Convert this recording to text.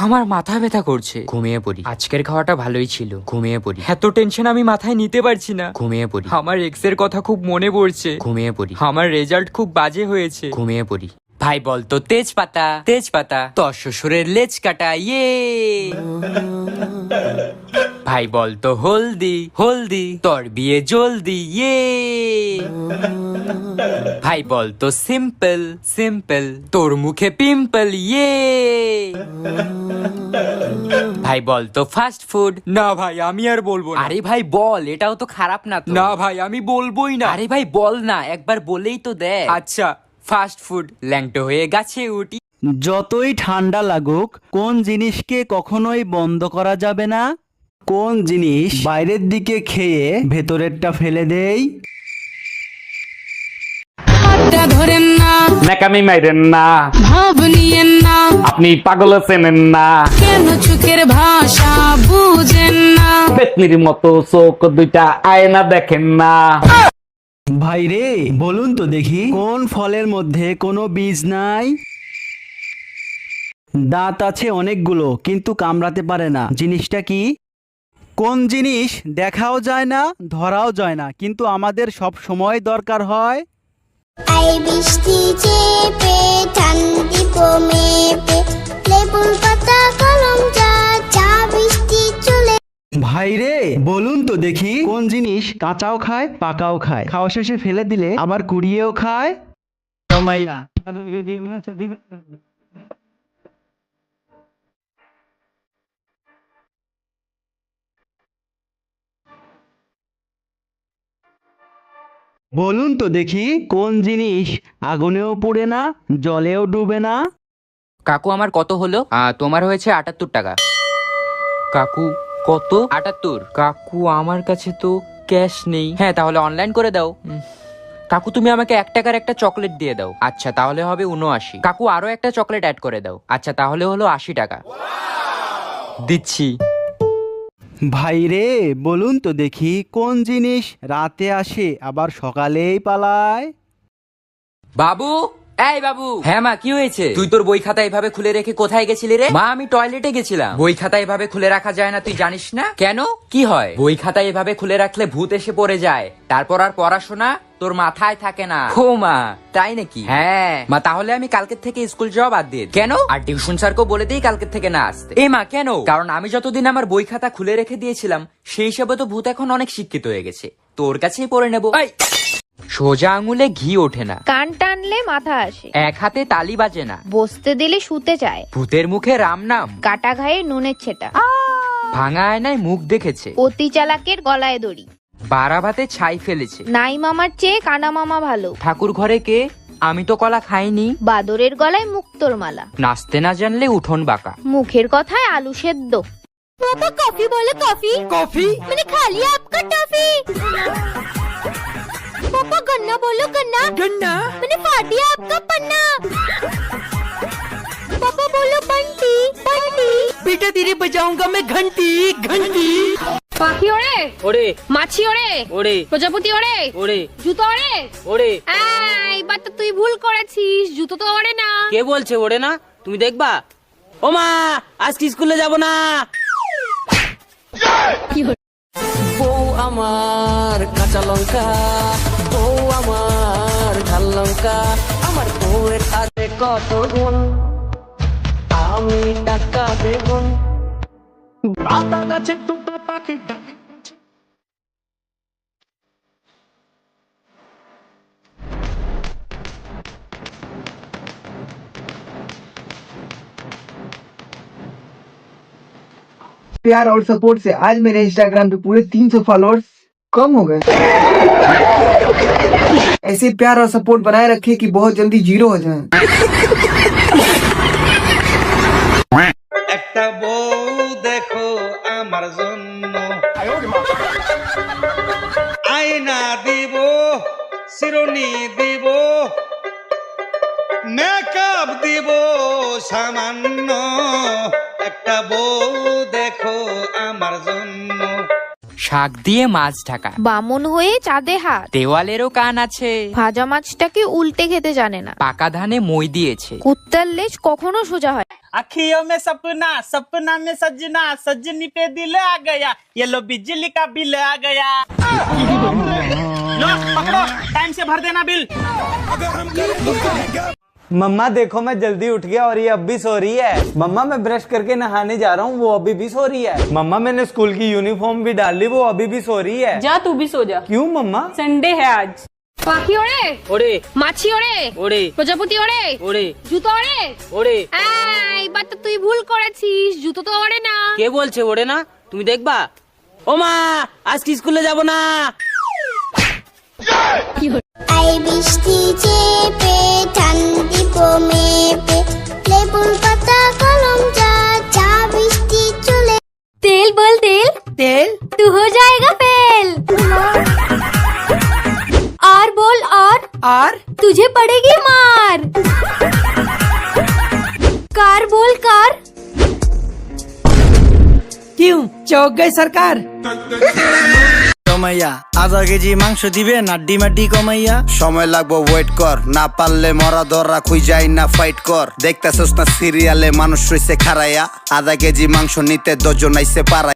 আমার মাথা ব্যথা করছে, ঘুমিয়ে পড়ি। আজকের খাওয়াটা ভালোই ছিল, ঘুমিয়ে পড়ি। এত টেনশন আমি মাথায় নিতে পারছি না, ঘুমিয়ে পড়ি। আমার এক্স এর কথা খুব মনে পড়ছে, ঘুমিয়ে পড়ি। আমার রেজাল্ট খুব বাজে হয়েছে, ঘুমিয়ে পড়ি। ভাই বলতো তেজপাতা, তেজপাতা তোর শ্বশুরের লেজ কাটা, ইয়ে। ভাই বলতো হলদি, হলদি তোর বিয়ে জলদি, ইয়ে। ভাই বলতো সিম্পল, সিম্পল তোর মুখে পিম্পল, ইয়ে। ভাই বলতো ফাস্ট ফুড। না ভাই আমি আর বলবো না। আরে ভাই বল, এটাও তো খারাপ না তো। না ভাই আমি বলবোই না। আরে ভাই বল না, একবার বলেই তো দে। আচ্ছা, ফাস্ট ফুড। ল্যাংটো হয়ে গাছে উঠি। যতই ঠান্ডা লাগুক, কোন জিনিসকে কখনোই বন্ধ করা যাবে না? কোন জিনিস বাইরের দিকে খেয়ে ভেতরেরটা ফেলে দেই? ধরেন না, ন্যাকামি মাইরেন না, ভাব নিয়েন না, আপনি পাগল চেনেন না, কেন চোখের ভাষা বুঝেন না। পেতনির মতো চোখ দুইটা আয়না দেখেন না। ভাই রে, বলুন তো দেখি, কোন ফলের মধ্যে কোনো বীজ নাই? দাঁত আছে অনেকগুলো কিন্তু কামড়াতে পারে না, জিনিসটা কি? কোন জিনিস দেখাও যায় না, ধরাও যায় না, কিন্তু আমাদের সব সময় দরকার হয়? আই বৃষ্টি চেপে ঠান্ডি মেপে লেবুর পাতা কলম চা চা বৃষ্টি চলে। ভাই রে, বলুন তো দেখি, কোন জিনিস কাঁচাও খায় পাকাও খায়, খাওয়া শেষে ফেলে দিলে আবার কুড়িয়েও খায়? রমাইয়া। বলুন তো দেখি, কোন জিনিস আগুনেও পুড়ে না, জলেও ডুবে না? কাকু আমার কত হলো? তোমার হয়েছে 78 টাকা। কাকু কত? 78। কাকু আমার কাছে তো ক্যাশ নেই। হ্যাঁ তাহলে অনলাইন করে দাও। কাকু তুমি আমাকে 1 টাকার একটা চকলেট দিয়ে দাও। আচ্ছা তাহলে হবে 79। কাকু আরো একটা চকলেট অ্যাড করে দাও। আচ্ছা তাহলে হলো 80 টাকা। দিচ্ছি। ভাই রে, বলুন তো দেখি, কোন জিনিস রাতে আসে আবার সকালেই পালায়? বাবু, এই বাবু। হ্যাঁ মা কি হয়েছে? তুই তোর বই খাতা এভাবে খুলে রেখে কোথায় গেছিলি রে? মা আমি টয়লেটে গেছিলাম। বই খাতা এভাবে খুলে রাখা যায় না, তুই জানিস না? কেন, কি হয়? বই খাতা এভাবে খুলে রাখলে ভূত এসে পড়ে যায়, তারপর আর পড়াশোনা তোর মাথায় থাকে না। ও মা, তাই নাকি? হ্যাঁ মা, তাহলে আমি কালকের থেকে স্কুল যাওয়া বাদ দিয়ে দিই। কেন? আর টিউশন স্যারকেও বলে দিই কালকের থেকে না আসতে। এ মা কেন? কারণ আমি যতদিন আমার বই খাতা খুলে রেখে দিয়েছিলাম, সেই হিসাবে তো ভূত এখন অনেক শিক্ষিত হয়ে গেছে, তোর কাছেই পড়ে নেবো। সোজা আঙুলে ঘি ওঠে না, কান টানলে মাথা আসে, এক হাতে তালি বাজে না, বসতে দিলে শুতে চায়, ভূতের মুখে রাম নাম, কাটা ঘায়ে নুনের ছেটা, ভাঙা আয়নায় মুখ দেখেছে, অতি চালাকের গলায় দড়ি, বাড়া ভাতে ছাই ফেলেছে, নাই মামার চেয়ে কানা মামা ভালো, ঠাকুর ঘরে কে? আমি তো কলা খাইনি, বাদরের গলায় মুক্তোর মালা, নাচতে না জানলে উঠোন বাঁকা, মুখের কথায় আলু সেদ্ধ। পাপা কফি বলো, কফি কফি মানে খালি আপকা টফি। पापा गन्ना बोलो, गन्ना गन्ना मैंने फाटी आपका पन्ना। पापा बोलो बंटी बंटी। बेटा तेरे बजाऊंगा मैं घंटी घंटी। পাখি ওড়ে ওরে মাছি ওড়ে ওরে প্রজাপতি ওড়ে ওরে জুতো ওড়ে ওরে। এইবার তো তুই ভুল করেছিস, জুতো তো ওড়ে না। কে বলছে ওরে না? তুমি দেখবা। ও মা, আজকে স্কুলে যাব না। বউ আমার কাঁচা লঙ্কা, বউ আমার ঝাল লঙ্কা, আমার বউয়ের হাতে কত গুণ, আমি টাকা বেগুন, পাতা গাছে দুটো পাখি ডাকে। प्यार और सपोर्ट से आज मेरे इंस्टाग्राम पे पूरे 300 फॉलोअर्स कम हो गए। ऐसे प्यार और सपोर्ट बनाए रखे कि बहुत जल्दी जीरो हो जाए। একটা বউ দেখো আমার জন্য, আয়না দিব, শিরোনি দিব, মেকআপ দিব সামান্য, একটা বউ দেখো আমার জন্য। শাক দিয়ে মাছ ঢাকা, বামন হয়ে চাঁদে হাত, দেওয়ালেরও কান আছে, ভাজা মাছটাকে উল্টে খেতে জানে না, পাকা ধানে মই দিয়েছে, কুত্তার লেজ কখনো সোজা হয় না। अखियों में सपना, सपना में सजना, सजनी पे दिल आ गया, ये लो बिजली का बिल आ गया। लो पकड़ो, टाइम से भर देना बिल। मम्मा देखो मैं जल्दी उठ गया और ये अब भी सो रही है। मम्मा मैं ब्रश करके नहाने जा रहा हूँ, वो अभी भी सो रही है। मम्मा मैंने स्कूल की यूनिफॉर्म भी डाल ली, वो अभी भी सो रही है। যা তুই भी सो जा, क्यों मम्मा? संडे है आज। পাখি ওড়ে, ওরে মাছি ওড়ে, ওরে প্রজাপতি ওড়ে, ওরে জুতো ওড়ে। ওরে এইবার তো তুই ভুল করেছিস, জুতো তো ওড়ে না। কে বলছে ওরে না? তুমি দেখবা। ও মা আজকে স্কুলে যাব না। আই বৃষ্টি চেপে ঠান্ডি মেপে লেবুর পাতা কলম যা চা বৃষ্টি চলে। तेल बोल तेल, तेल तू हो जाएगा फेल। और बोल और तुझे पड़ेगी मार। कार बोल कार, क्यों चौक गई सरकार? কমাইয়া আধা কেজি মাংস দিবে নাড্ডি মাড্ডি কমাইয়া। সময় লাগবো ওয়েট কর, না পারলে মরা ধরা খুই যাই না ফাইট কর। দেখতেছস না সিরিয়ালে মানুষ রইছে খারাইয়া, আধা কেজি মাংস নিতে 10 জন আইছে পাড়ায়।